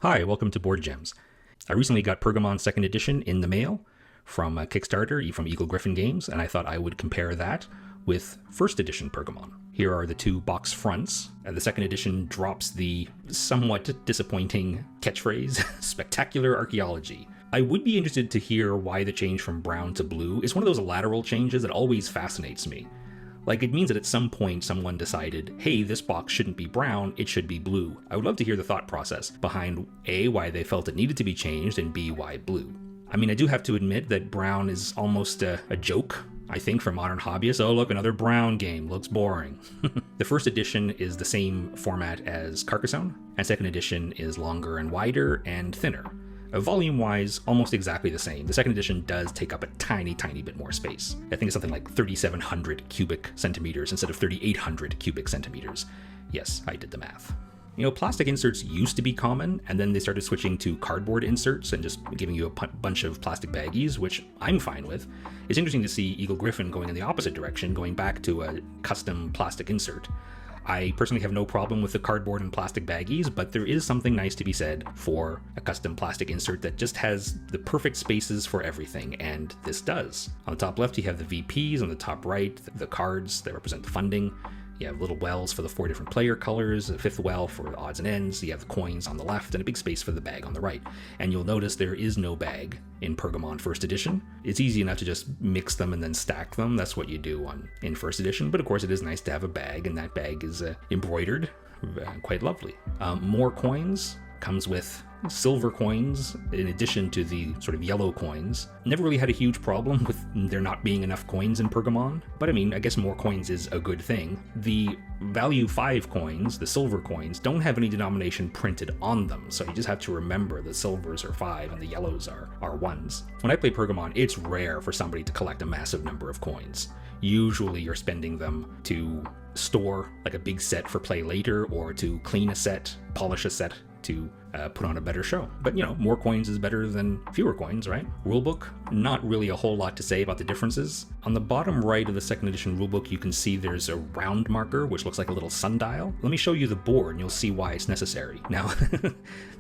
Hi, welcome to Board Gems. I recently got Pergamon 2nd edition in the mail from Kickstarter, from Eagle-Gryphon Games, and I thought I would compare that with 1st edition Pergamon. Here are the two box fronts. The 2nd edition drops the somewhat disappointing catchphrase, spectacular archaeology. I would be interested to hear why the change from brown to blue is one of those lateral changes that always fascinates me. Like, it means that at some point someone decided, hey, this box shouldn't be brown, it should be blue. I would love to hear the thought process behind A, why they felt it needed to be changed, and B, why blue. I mean, I do have to admit that brown is almost a joke, I think, for modern hobbyists. Oh, look, another brown game, looks boring. The 1st edition is the same format as Carcassonne, and 2nd edition is longer and wider and thinner. Volume-wise, almost exactly the same. The 2nd edition does take up a tiny bit more space. I think it's something like 3,700 cubic centimeters instead of 3,800 cubic centimeters. Yes, I did the math. You know, plastic inserts used to be common, and then they started switching to cardboard inserts and just giving you a bunch of plastic baggies, which I'm fine with. It's interesting to see Eagle-Gryphon going in the opposite direction, going back to a custom plastic insert. I personally have no problem with the cardboard and plastic baggies, but there is something nice to be said for a custom plastic insert that just has the perfect spaces for everything, and this does. On the top left, you have the VPs. On the top right, the cards that represent the funding. You have little wells for the 4 different player colors, a 5th well for odds and ends. You have the coins on the left and a big space for the bag on the right. And you'll notice there is no bag in Pergamon 1st edition. It's easy enough to just mix them and then stack them. That's what you do in 1st edition. But of course, it is nice to have a bag, and that bag is embroidered. Quite lovely. More coins. Comes with silver coins in addition to the sort of yellow coins. Never really had a huge problem with there not being enough coins in Pergamon, but I mean, I guess more coins is a good thing. The value 5 coins, the silver coins, don't have any denomination printed on them, so you just have to remember the silvers are 5 and the yellows are 1s. When I play Pergamon, it's rare for somebody to collect a massive number of coins. Usually you're spending them to store like a big set for play later, or to clean a set, polish a set, to put on a better show. But you know, more coins is better than fewer coins, right? Rulebook, not really a whole lot to say about the differences. On the bottom right of the 2nd edition rulebook, you can see there's a round marker, which looks like a little sundial. Let me show you the board and you'll see why it's necessary. Now,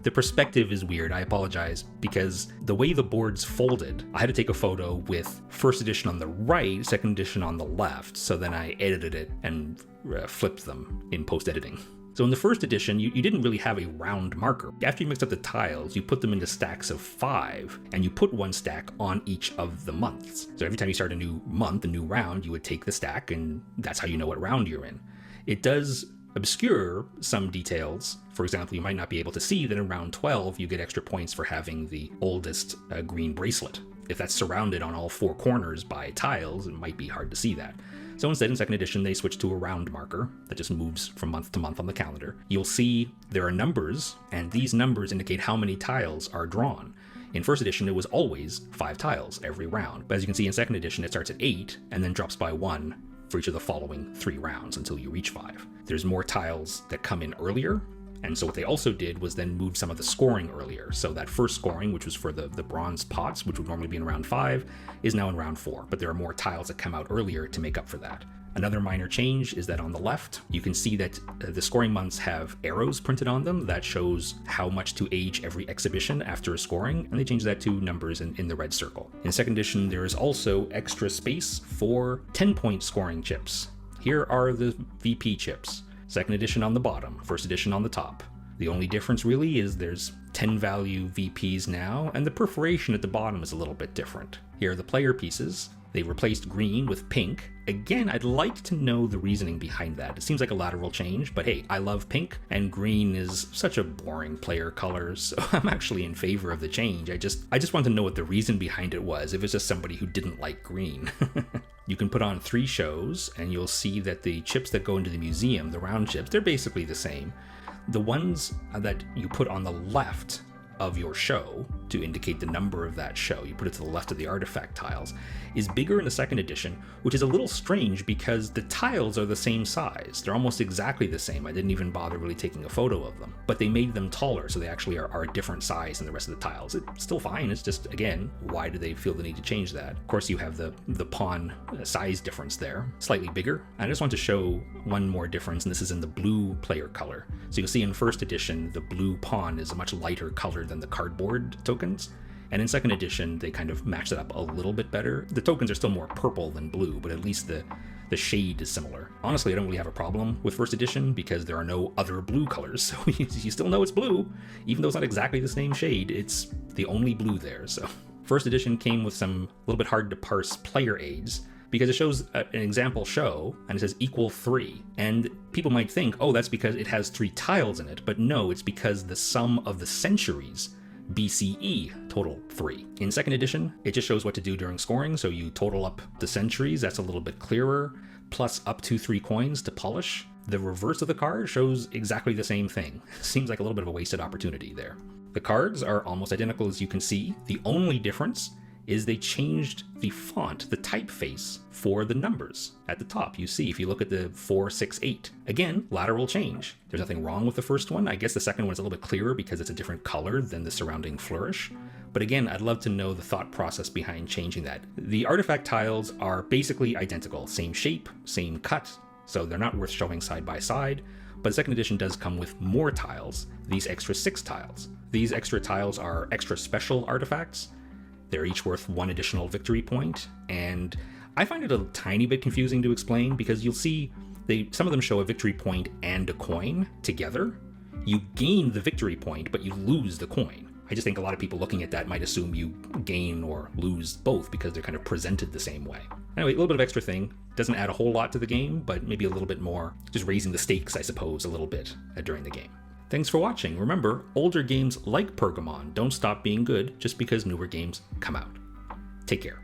the perspective is weird, I apologize, because the way the board's folded, I had to take a photo with 1st edition on the right, 2nd edition on the left, so then I edited it and flipped them in post-editing. So in the 1st edition, you didn't really have a round marker. After you mixed up the tiles, you put them into stacks of 5, and you put 1 stack on each of the months. So every time you start a new month, a new round, you would take the stack, and that's how you know what round you're in. It does obscure some details. For example, you might not be able to see that in round 12, you get extra points for having the oldest green bracelet. If that's surrounded on all 4 corners by tiles, it might be hard to see that. So instead, in 2nd edition, they switched to a round marker that just moves from month to month on the calendar. You'll see there are numbers, and these numbers indicate how many tiles are drawn. In 1st edition, it was always 5 tiles every round. But as you can see in 2nd edition, it starts at 8 and then drops by 1 for each of the following 3 rounds until you reach 5. There's more tiles that come in earlier. And so what they also did was then move some of the scoring earlier. So that first scoring, which was for the bronze pots, which would normally be in round 5, is now in round 4. But there are more tiles that come out earlier to make up for that. Another minor change is that on the left, you can see that the scoring months have arrows printed on them. That shows how much to age every exhibition after a scoring, and they changed that to numbers in the red circle. In 2nd edition, there is also extra space for 10-point scoring chips. Here are the VP chips. 2nd edition on the bottom, 1st edition on the top. The only difference really is there's 10 value VPs now, and the perforation at the bottom is a little bit different. Here are the player pieces. They replaced green with pink. Again, I'd like to know the reasoning behind that. It seems like a lateral change, but hey, I love pink, and green is such a boring player color, so I'm actually in favor of the change. I just want to know what the reason behind it was, if it's just somebody who didn't like green. You can put on 3 shows, and you'll see that the chips that go into the museum, the round chips, they're basically the same. The ones that you put on the left of your show to indicate the number of that show, you put it to the left of the artifact tiles, is bigger in the second edition, which is a little strange because the tiles are the same size. They're almost exactly the same. I didn't even bother really taking a photo of them, but they made them taller, so they actually are a different size than the rest of the tiles. It's still fine. It's just, again, why do they feel the need to change that? Of course, you have the pawn size difference there, slightly bigger. I just want to show one more difference, and this is in the blue player color. So you'll see in first edition, the blue pawn is a much lighter color than the cardboard tokens. And in second edition, they kind of match that up a little bit better. The tokens are still more purple than blue, but at least the shade is similar. Honestly, I don't really have a problem with first edition because there are no other blue colors, so you still know it's blue. Even though it's not exactly the same shade, it's the only blue there. So first edition came with some little bit hard to parse player aids, because it shows an example show and it says equal 3. And people might think, oh, that's because it has 3 tiles in it. But no, it's because the sum of the centuries, BCE, total 3. In second edition, it just shows what to do during scoring. So you total up the centuries, that's a little bit clearer, plus up to 3 coins to polish. The reverse of the card shows exactly the same thing. Seems like a little bit of a wasted opportunity there. The cards are almost identical as you can see. The only difference is they changed the font, the typeface, for the numbers at the top. You see, if you look at the 4, 6, 8, again, lateral change. There's nothing wrong with the first one. I guess the second one's a little bit clearer because it's a different color than the surrounding flourish. But again, I'd love to know the thought process behind changing that. The artifact tiles are basically identical. Same shape, same cut, so they're not worth showing side by side. But second edition does come with more tiles, these extra 6 tiles. These extra tiles are extra special artifacts. They're each worth 1 additional victory point, and I find it a tiny bit confusing to explain because you'll see some of them show a victory point and a coin together. You gain the victory point, but you lose the coin. I just think a lot of people looking at that might assume you gain or lose both because they're kind of presented the same way. Anyway, a little bit of extra thing. Doesn't add a whole lot to the game, but maybe a little bit more, just raising the stakes, I suppose, a little bit during the game. Thanks for watching. Remember, older games like Pergamon don't stop being good just because newer games come out. Take care.